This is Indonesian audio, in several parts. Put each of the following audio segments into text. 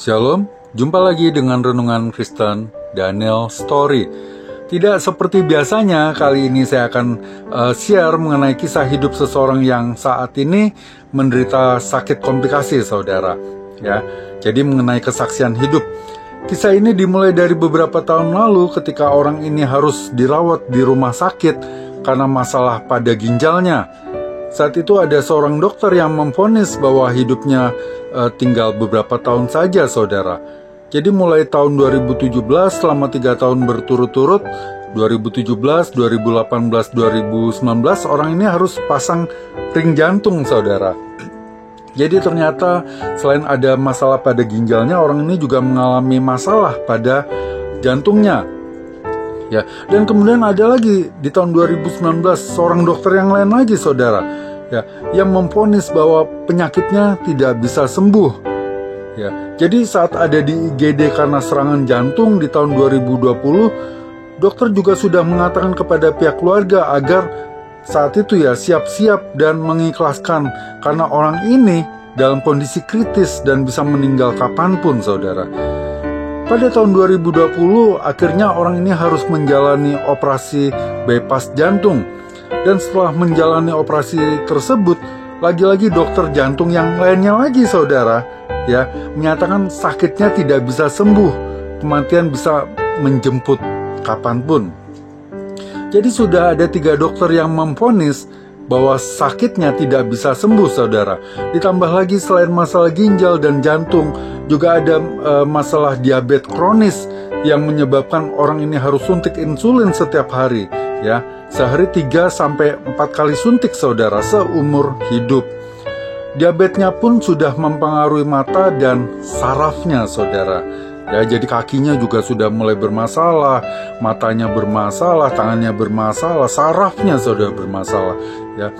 Shalom, jumpa lagi dengan Renungan Kristen Daniel Story. Tidak seperti biasanya, kali ini saya akan share mengenai kisah hidup seseorang yang saat ini menderita sakit komplikasi, saudara. Ya, jadi mengenai kesaksian hidup. Kisah ini dimulai dari beberapa tahun lalu ketika orang ini harus dirawat di rumah sakit karena masalah pada ginjalnya. Saat itu ada seorang dokter yang memvonis bahwa hidupnya tinggal beberapa tahun saja, saudara. Jadi mulai tahun 2017 selama 3 tahun berturut-turut, 2017, 2018, 2019 orang ini harus pasang ring jantung, saudara. Jadi ternyata selain ada masalah pada ginjalnya, orang ini juga mengalami masalah pada jantungnya. Ya, dan kemudian ada lagi di tahun 2019 seorang dokter yang lain lagi, saudara, ya, yang memvonis bahwa penyakitnya tidak bisa sembuh. Ya, jadi saat ada di IGD karena serangan jantung di tahun 2020, dokter juga sudah mengatakan kepada pihak keluarga agar saat itu ya siap-siap dan mengikhlaskan karena orang ini dalam kondisi kritis dan bisa meninggal kapanpun, saudara. Pada tahun 2020, akhirnya orang ini harus menjalani operasi bypass jantung. Dan setelah menjalani operasi tersebut, lagi-lagi dokter jantung yang lainnya lagi, saudara, ya, menyatakan sakitnya tidak bisa sembuh, kematian bisa menjemput kapanpun. Jadi sudah ada 3 dokter yang memvonis bahwa sakitnya tidak bisa sembuh, saudara. Ditambah lagi selain masalah ginjal dan jantung, juga ada masalah diabetes kronis yang menyebabkan orang ini harus suntik insulin setiap hari, ya. Sehari 3-4 kali suntik, saudara, seumur hidup. Diabetesnya pun sudah mempengaruhi mata dan sarafnya, saudara. Ya, jadi kakinya juga sudah mulai bermasalah, matanya bermasalah, tangannya bermasalah, sarafnya sudah bermasalah. Ya.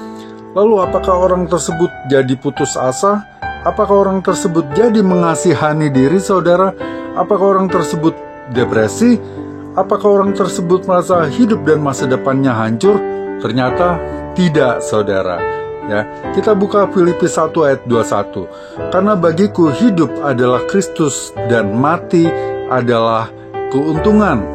Lalu apakah orang tersebut jadi putus asa? Apakah orang tersebut jadi mengasihani diri, saudara? Apakah orang tersebut depresi? Apakah orang tersebut merasa hidup dan masa depannya hancur? Ternyata tidak, saudara. Ya, kita buka Filipi 1 ayat 21. Karena bagiku hidup adalah Kristus dan mati adalah keuntungan.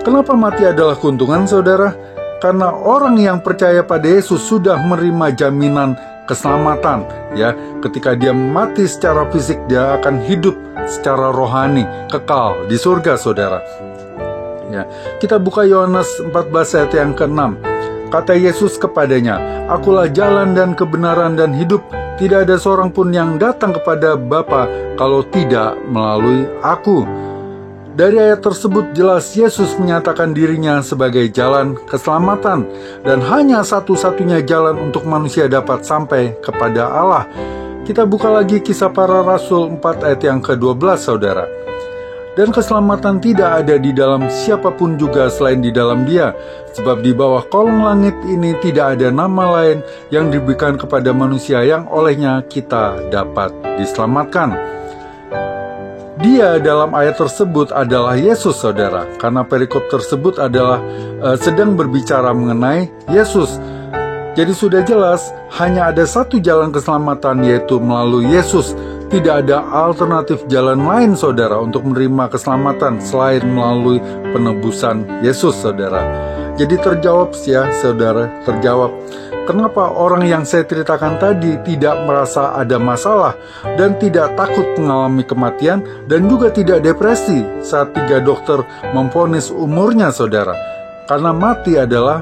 Kenapa mati adalah keuntungan, saudara? Karena orang yang percaya pada Yesus sudah menerima jaminan keselamatan. Ya, ketika dia mati secara fisik, dia akan hidup secara rohani, kekal di surga, saudara. Ya, kita buka Yohanes 14 ayat yang ke-6. Kata Yesus kepadanya, "Akulah jalan dan kebenaran dan hidup. Tidak ada seorang pun yang datang kepada Bapa kalau tidak melalui aku." Dari ayat tersebut jelas Yesus menyatakan dirinya sebagai jalan keselamatan dan hanya satu-satunya jalan untuk manusia dapat sampai kepada Allah. Kita buka lagi Kisah Para Rasul 4 ayat yang ke-12, saudara. Dan keselamatan tidak ada di dalam siapapun juga selain di dalam Dia, sebab di bawah kolong langit ini tidak ada nama lain yang diberikan kepada manusia yang olehnya kita dapat diselamatkan. Dia dalam ayat tersebut adalah Yesus, saudara, karena perikop tersebut adalah sedang berbicara mengenai Yesus. Jadi sudah jelas hanya ada satu jalan keselamatan, yaitu melalui Yesus. Tidak ada alternatif jalan lain, saudara, untuk menerima keselamatan selain melalui penebusan Yesus, saudara. Jadi terjawab ya, saudara, terjawab. Kenapa orang yang saya ceritakan tadi tidak merasa ada masalah dan tidak takut mengalami kematian dan juga tidak depresi saat 3 dokter memvonis umurnya, saudara? Karena mati adalah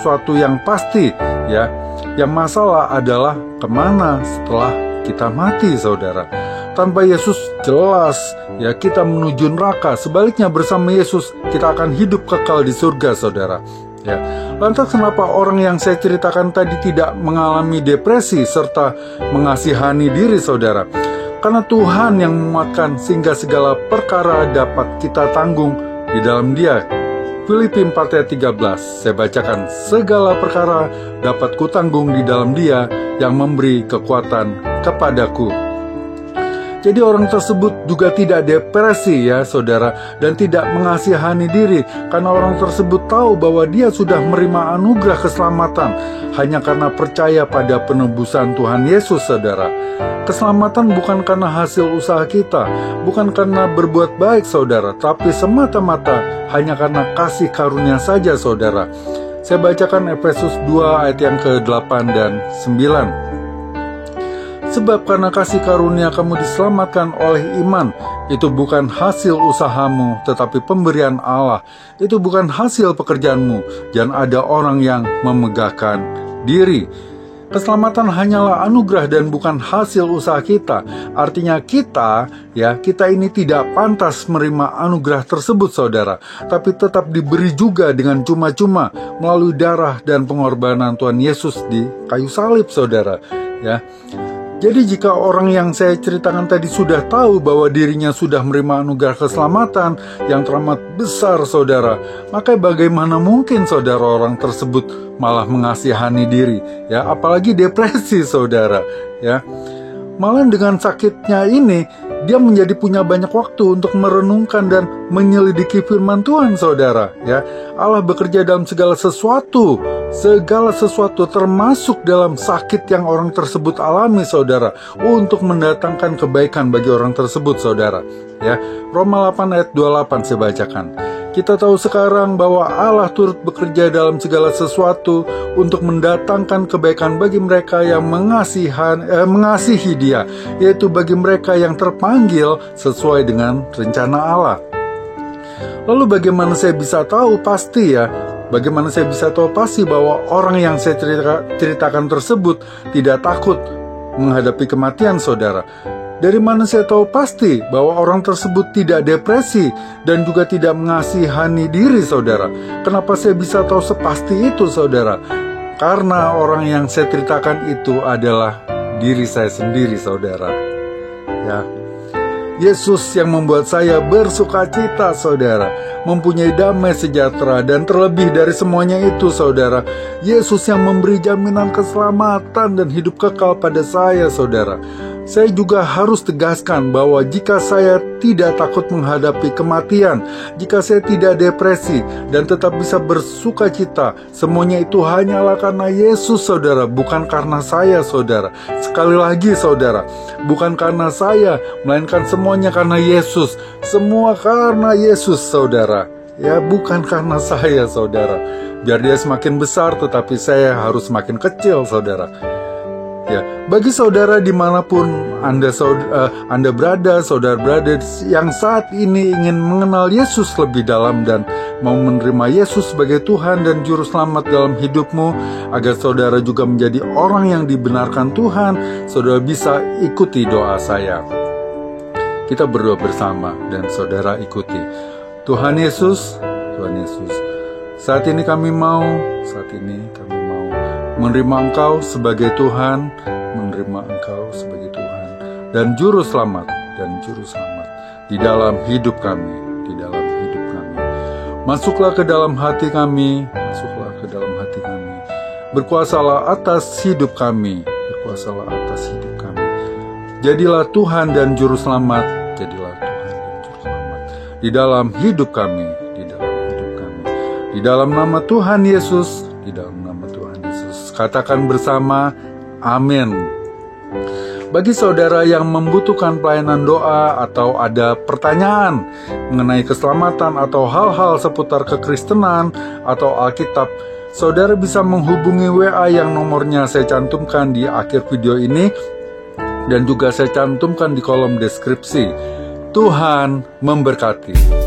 suatu yang pasti, ya. Yang masalah adalah kemana setelah kita mati, saudara. Tanpa Yesus jelas ya kita menuju neraka. Sebaliknya bersama Yesus kita akan hidup kekal di surga, saudara. Ya. Lantas kenapa orang yang saya ceritakan tadi tidak mengalami depresi serta mengasihani diri, saudara? Karena Tuhan yang menguatkan sehingga segala perkara dapat kita tanggung di dalam Dia. Filipi 4 ayat 13, saya bacakan, "Segala perkara dapat kutanggung di dalam Dia yang memberi kekuatan kepadaku." Jadi orang tersebut juga tidak depresi ya saudara, dan tidak mengasihani diri, karena orang tersebut tahu bahwa dia sudah menerima anugerah keselamatan hanya karena percaya pada penebusan Tuhan Yesus saudara. Keselamatan bukan karena hasil usaha kita, bukan karena berbuat baik saudara, tapi semata-mata hanya karena kasih karunia saja saudara. Saya bacakan Efesus 2 ayat yang ke-8 dan 9. Sebab karena kasih karunia kamu diselamatkan oleh iman. Itu bukan hasil usahamu, tetapi pemberian Allah. Itu bukan hasil pekerjaanmu, dan ada orang yang memegahkan diri. Keselamatan hanyalah anugerah dan bukan hasil usaha kita. Artinya kita ini tidak pantas menerima anugerah tersebut saudara, tapi tetap diberi juga dengan cuma-cuma melalui darah dan pengorbanan Tuhan Yesus di kayu salib saudara ya. Jadi jika orang yang saya ceritakan tadi sudah tahu bahwa dirinya sudah menerima anugerah keselamatan yang teramat besar saudara, maka bagaimana mungkin saudara orang tersebut malah mengasihani diri ya, apalagi depresi saudara ya. Malah dengan sakitnya ini dia menjadi punya banyak waktu untuk merenungkan dan menyelidiki firman Tuhan saudara ya. Allah bekerja dalam segala sesuatu termasuk dalam sakit yang orang tersebut alami saudara, untuk mendatangkan kebaikan bagi orang tersebut saudara ya. Roma 8 ayat 28 saya bacakan. Kita tahu sekarang bahwa Allah turut bekerja dalam segala sesuatu untuk mendatangkan kebaikan bagi mereka yang mengasihi Dia, yaitu bagi mereka yang terpanggil sesuai dengan rencana Allah. Lalu bagaimana saya bisa tahu pasti ya? Bagaimana saya bisa tahu pasti bahwa orang yang saya ceritakan tersebut tidak takut menghadapi kematian saudara? Dari mana saya tahu pasti bahwa orang tersebut tidak depresi dan juga tidak mengasihani diri saudara? Kenapa saya bisa tahu sepasti itu saudara? Karena orang yang saya ceritakan itu adalah diri saya sendiri saudara ya. Yesus yang membuat saya bersukacita saudara, mempunyai damai sejahtera, dan terlebih dari semuanya itu saudara, Yesus yang memberi jaminan keselamatan dan hidup kekal pada saya saudara. Saya juga harus tegaskan bahwa jika saya tidak takut menghadapi kematian, jika saya tidak depresi dan tetap bisa bersukacita, semuanya itu hanyalah karena Yesus saudara, bukan karena saya saudara. Sekali lagi saudara, bukan karena saya, melainkan semuanya karena Yesus. Semua karena Yesus saudara ya, bukan karena saya saudara. Biar dia semakin besar, tetapi saya harus semakin kecil saudara ya. Bagi saudara dimanapun Anda berada, saudara-berada yang saat ini ingin mengenal Yesus lebih dalam dan mau menerima Yesus sebagai Tuhan dan Juru Selamat dalam hidupmu, agar saudara juga menjadi orang yang dibenarkan Tuhan, saudara bisa ikuti doa saya. Kita berdoa bersama dan saudara ikuti. Tuhan Yesus, saat ini kami mau menerima Engkau sebagai Tuhan, dan Juru Selamat di dalam hidup kami. Masuklah ke dalam hati kami, berkuasalah atas hidup kami, jadilah Tuhan dan Juru Selamat, di dalam hidup kami, di dalam nama Tuhan Yesus, katakan bersama, amin. Bagi saudara yang membutuhkan pelayanan doa atau ada pertanyaan mengenai keselamatan atau hal-hal seputar kekristenan atau Alkitab, saudara bisa menghubungi WA yang nomornya saya cantumkan di akhir video ini dan juga saya cantumkan di kolom deskripsi. Tuhan memberkati.